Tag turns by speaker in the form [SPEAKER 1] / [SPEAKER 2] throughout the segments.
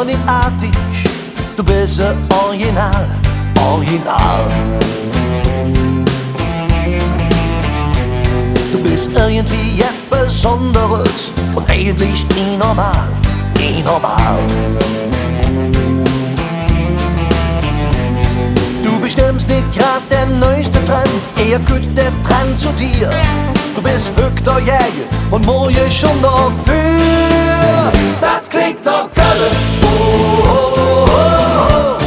[SPEAKER 1] doch nicht artig, du bist ein Original, Original. Du bist irgendwie etwas Besonderes und eigentlich nie normal, nie normal. Du bestimmst nicht grad der neueste Trend, eher gehört der Trend zu dir. Du bist Hüchter Jäger und morgen schon dafür. Das klingt noch Gölle, oh, oh, oh, oh.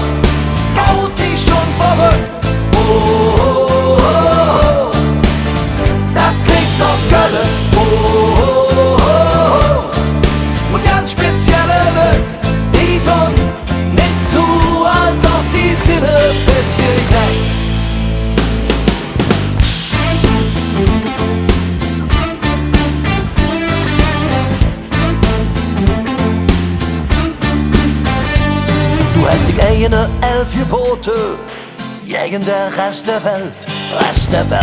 [SPEAKER 1] Gaut dich schon verrückt, oh, oh, oh, oh. Das klingt noch Gölle, oh, oh, oh, oh. Und ganz spezielle Leute, die tun nicht zu, als ob die Sinne bis hierher. Du hast die eigene 11 Gebote, gegen der Rest der Welt, Rest der Welt.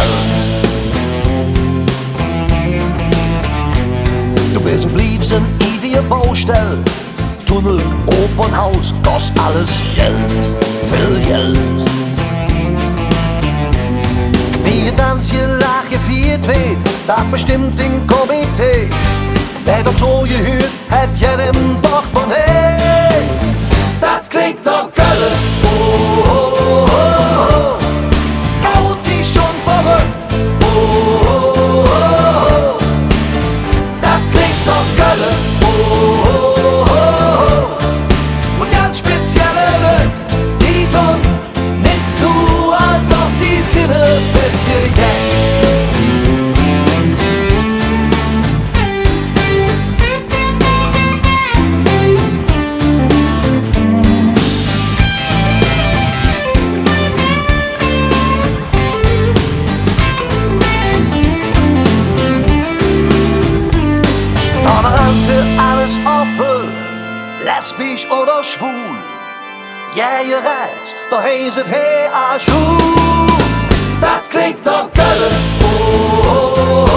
[SPEAKER 1] Du bist und bliebst ein ewige Baustelle, Tunnel, Opernhaus, kostet alles Geld, viel Geld. Wie ein Tanzchen lach gefeiert wird, das bestimmt den Komitee. Wer dazu gehört, hat jedem Portemonnaie. Das klingt noch Gölle, oh, oh, oh, oh. Gaut dich schon verrückt, oh, oh, oh, oh. Das klingt noch Gölle, oh, oh, oh, oh. Und ganz spezielle Leute, die tun nicht zu, als ob die Sinne bis hierher. Für alles offen, lesbisch oder schwul. Ja, ihr reizt, da heißt es hey, a Schuh. Das klingt noch Gölle, oh, oh, oh.